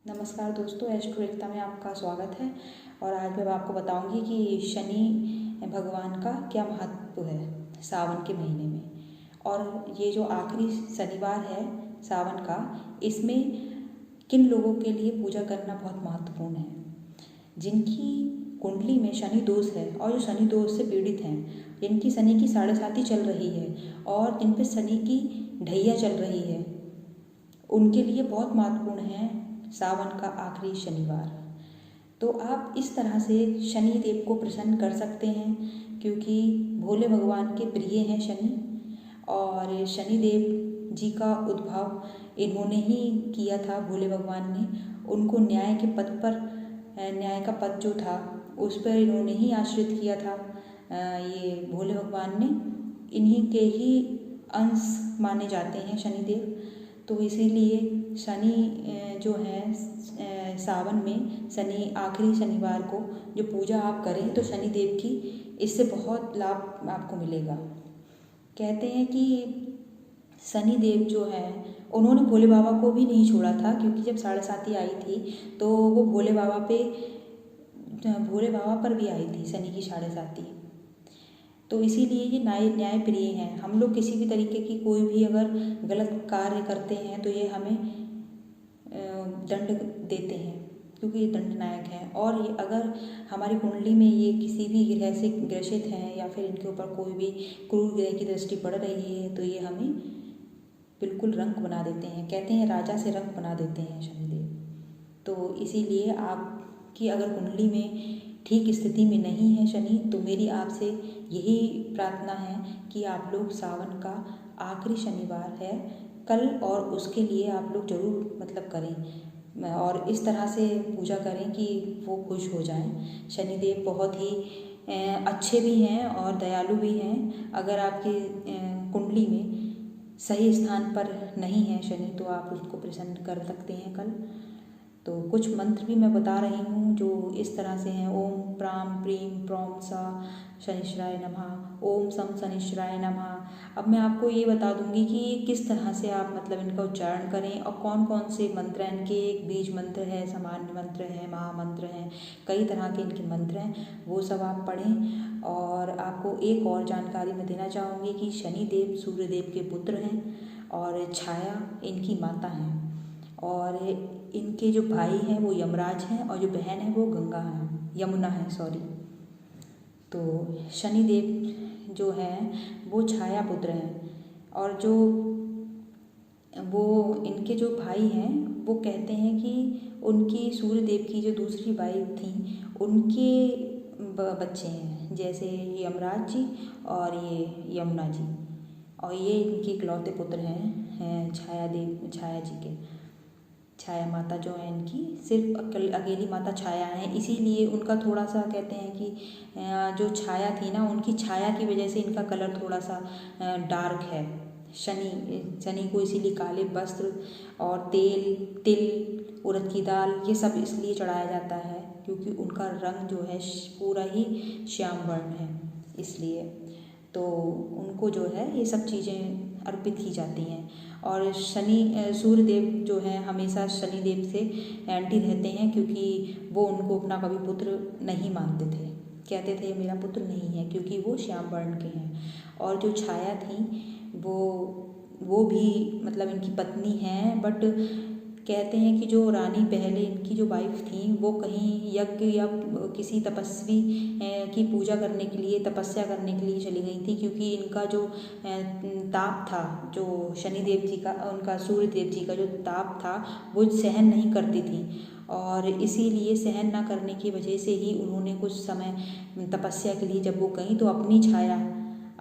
नमस्कार दोस्तों, एस्ट्रो एकता में आपका स्वागत है। और आज मैं आपको बताऊंगी कि शनि भगवान का क्या महत्व है सावन के महीने में। और ये जो आखिरी शनिवार है सावन का, इसमें किन लोगों के लिए पूजा करना बहुत महत्वपूर्ण है। जिनकी कुंडली में शनि दोष है और जो शनि दोष से पीड़ित हैं, जिनकी शनि की 7.5 चल रही है और जिन पे शनि की ढैया चल रही है, उनके लिए बहुत महत्वपूर्ण है सावन का आखिरी शनिवार। तो आप इस तरह से शनि देव को प्रसन्न कर सकते हैं, क्योंकि भोले भगवान के प्रिय हैं शनि। और शनि देव जी का उद्भव इन्होंने ही किया था, भोले भगवान ने। उनको न्याय के पद पर, न्याय का पद जो था उस पर इन्होंने ही आश्रित किया था। ये भोले भगवान ने, इन्हीं के ही अंश माने जाते हैं शनिदेव। तो इसीलिए शनि जो है सावन में शनि आखिरी शनिवार को जो पूजा आप करें तो शनि देव की इससे बहुत लाभ आपको मिलेगा। कहते हैं कि शनि देव जो है, उन्होंने भोले बाबा को भी नहीं छोड़ा था, क्योंकि जब 7.5 आई थी तो वो भोले बाबा पर भी आई थी शनि की 7.5। तो इसीलिए ये न्याय प्रिय हैं। हम लोग किसी भी तरीके की कोई भी अगर गलत कार्य करते हैं तो ये हमें दंड देते हैं, क्योंकि ये दंडनायक हैं। और ये अगर हमारी कुंडली में ये किसी भी ग्रह से ग्रसित हैं या फिर इनके ऊपर कोई भी क्रूर ग्रह की दृष्टि पड़ रही है तो ये हमें बिल्कुल रंक बना देते हैं। कहते हैं राजा से रंक बना देते हैं शनिदेव। तो इसीलिए आपकी अगर कुंडली में ठीक स्थिति में नहीं है शनि, तो मेरी आपसे यही प्रार्थना है कि आप लोग सावन का आखिरी शनिवार है कल, और उसके लिए आप लोग ज़रूर करें और इस तरह से पूजा करें कि वो खुश हो जाएं। शनिदेव बहुत ही अच्छे भी हैं और दयालु भी हैं। अगर आपकी कुंडली में सही स्थान पर नहीं है शनि, तो आप उसको प्रसन्न कर सकते हैं कल। तो कुछ मंत्र भी मैं बता रही हूँ जो इस तरह से हैं। ओम प्राम प्रीम प्रौम सा शनिश्चराय नमः, ओम सम शनिश्चराय नमः। अब मैं आपको ये बता दूंगी कि किस तरह से आप इनका उच्चारण करें और कौन कौन से मंत्र हैं इनके। एक बीज मंत्र है, सामान्य मंत्र है, महामंत्र हैं, कई तरह के इनके मंत्र हैं, वो सब आप पढ़ें। और आपको एक और जानकारी मैं देना चाहूँगी कि शनिदेव सूर्यदेव के पुत्र हैं और छाया इनकी माता हैं। और इनके जो भाई हैं वो यमराज हैं और जो बहन है वो यमुना है, सॉरी। तो शनिदेव जो हैं वो छाया पुत्र हैं। और जो वो इनके जो भाई हैं वो कहते हैं कि उनकी सूर्यदेव की जो दूसरी वाइफ थी उनके बच्चे हैं, जैसे यमराज जी और ये यमुना जी। और ये इनके इकलौते पुत्र हैं छाया जी के। छाया माता जो है इनकी सिर्फ अकेली माता छाया है, इसीलिए उनका थोड़ा सा कहते हैं कि जो छाया थी ना, उनकी छाया की वजह से इनका कलर थोड़ा सा डार्क है। शनि को इसीलिए काले वस्त्र और तिल, उड़द की दाल, ये सब इसलिए चढ़ाया जाता है क्योंकि उनका रंग जो है पूरा ही श्याम वर्ण है, इसलिए तो उनको जो है ये सब चीज़ें अर्पित की जाती हैं। और सूर्यदेव जो है हमेशा शनिदेव से एंटी रहते हैं, क्योंकि वो उनको अपना कभी पुत्र नहीं मानते थे। कहते थे मेरा पुत्र नहीं है, क्योंकि वो श्याम वर्ण के हैं। और जो छाया थी वो भी इनकी पत्नी हैं, बट कहते हैं कि जो रानी पहले इनकी जो वाइफ थी वो कहीं यज्ञ या किसी तपस्वी की पूजा करने के लिए, तपस्या करने के लिए चली गई थी, क्योंकि इनका जो ताप था, जो शनिदेव जी का, उनका सूर्यदेव जी का जो ताप था वो सहन नहीं करती थी। और इसीलिए सहन ना करने की वजह से ही उन्होंने कुछ समय तपस्या के लिए जब वो गई तो अपनी छाया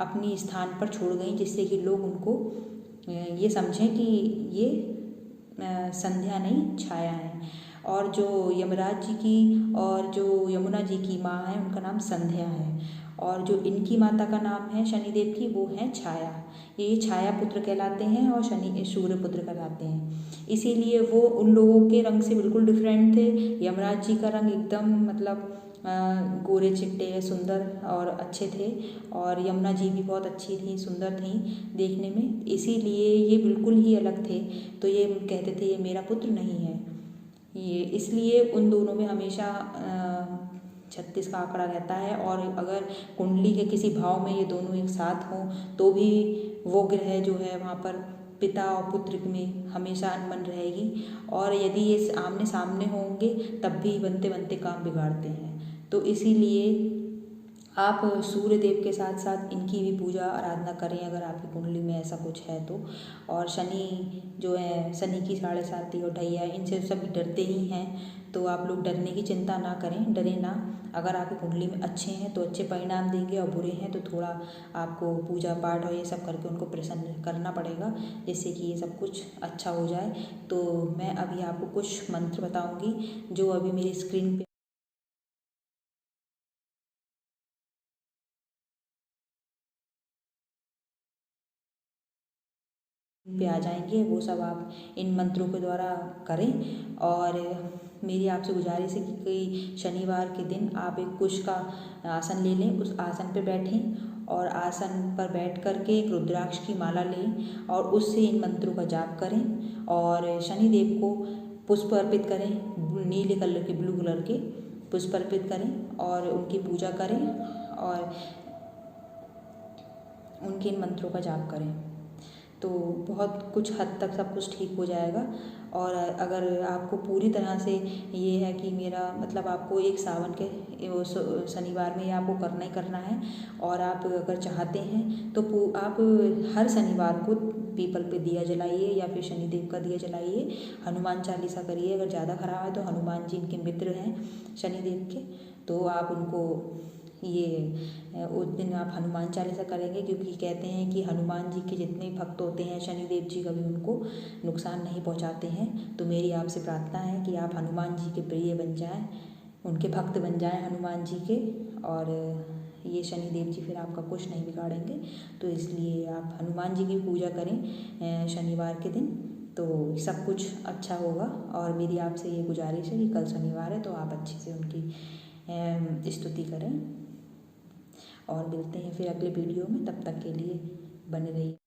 अपनी स्थान पर छोड़ गई, जिससे कि लोग उनको ये समझें कि ये संध्या नहीं छाया है। और जो यमराज जी की और जो यमुना जी की माँ है उनका नाम संध्या है, और जो इनकी माता का नाम है शनिदेव की वो है छाया। ये छाया पुत्र कहलाते हैं और शनि सूर्य पुत्र कहलाते हैं। इसीलिए वो उन लोगों के रंग से बिल्कुल डिफरेंट थे। यमराज जी का रंग एकदम गोरे चिट्टे सुंदर और अच्छे थे, और यमुना जी भी बहुत अच्छी थी, सुंदर थी देखने में, इसीलिए ये बिल्कुल ही अलग थे। तो ये कहते थे ये मेरा पुत्र नहीं है, ये इसलिए उन दोनों में हमेशा 36 का आंकड़ा रहता है। और अगर कुंडली के किसी भाव में ये दोनों एक साथ हों तो भी वो ग्रह जो है वहाँ पर पिता और पुत्र में हमेशा अनबन रहेगी। और यदि ये आमने सामने होंगे तब भी बनते बनते काम बिगाड़ते हैं। तो इसीलिए आप सूर्य देव के साथ साथ इनकी भी पूजा आराधना करें अगर आपकी कुंडली में ऐसा कुछ है तो। और शनि जो है, शनि की 7.5 और ढैया, इनसे सब डरते ही हैं। तो आप लोग डरने की चिंता ना करें, डरे ना। अगर आपकी कुंडली में अच्छे हैं तो अच्छे परिणाम देंगे, और बुरे हैं तो थोड़ा आपको पूजा पाठ और ये सब करके उनको प्रसन्न करना पड़ेगा, जिससे कि ये सब कुछ अच्छा हो जाए। तो मैं अभी आपको कुछ मंत्र बताऊंगी जो अभी मेरी स्क्रीन पे आ जाएंगे। वो सब आप इन मंत्रों के द्वारा करें। और मेरी आपसे गुजारिश है कि शनिवार के दिन आप एक कुश का आसन ले लें, उस आसन पे बैठें और आसन पर बैठ करके एक रुद्राक्ष की माला लें और उससे इन मंत्रों का जाप करें। और शनिदेव को पुष्प अर्पित करें, नीले कलर के, ब्लू कलर के पुष्प अर्पित करें और उनकी पूजा करें और उनके इन मंत्रों का जाप करें। तो बहुत कुछ हद तक सब कुछ ठीक हो जाएगा। और अगर आपको पूरी तरह से ये है कि मेरा मतलब आपको एक सावन के शनिवार में ये आपको करना ही करना है, और आप अगर चाहते हैं तो आप हर शनिवार को पीपल पे दिया जलाइए या फिर शनिदेव का दिया जलाइए, हनुमान चालीसा करिए। अगर ज़्यादा खराब है तो हनुमान जी इनके मित्र हैं शनिदेव के, तो आप उनको ये उस दिन आप हनुमान चालीसा करेंगे, क्योंकि कहते हैं कि हनुमान जी के जितने भक्त होते हैं शनिदेव जी कभी उनको नुकसान नहीं पहुंचाते हैं। तो मेरी आपसे प्रार्थना है कि आप हनुमान जी के प्रिय बन जाएं, उनके भक्त बन जाएं हनुमान जी के, और ये शनिदेव जी फिर आपका कुछ नहीं बिगाड़ेंगे। तो इसलिए आप हनुमान जी की पूजा करें शनिवार के दिन, तो सब कुछ अच्छा होगा। और मेरी आपसे ये गुजारिश है कि कल शनिवार है तो आप अच्छे से उनकी स्तुति करें। और मिलते हैं फिर अगले वीडियो में, तब तक के लिए बने रहिए।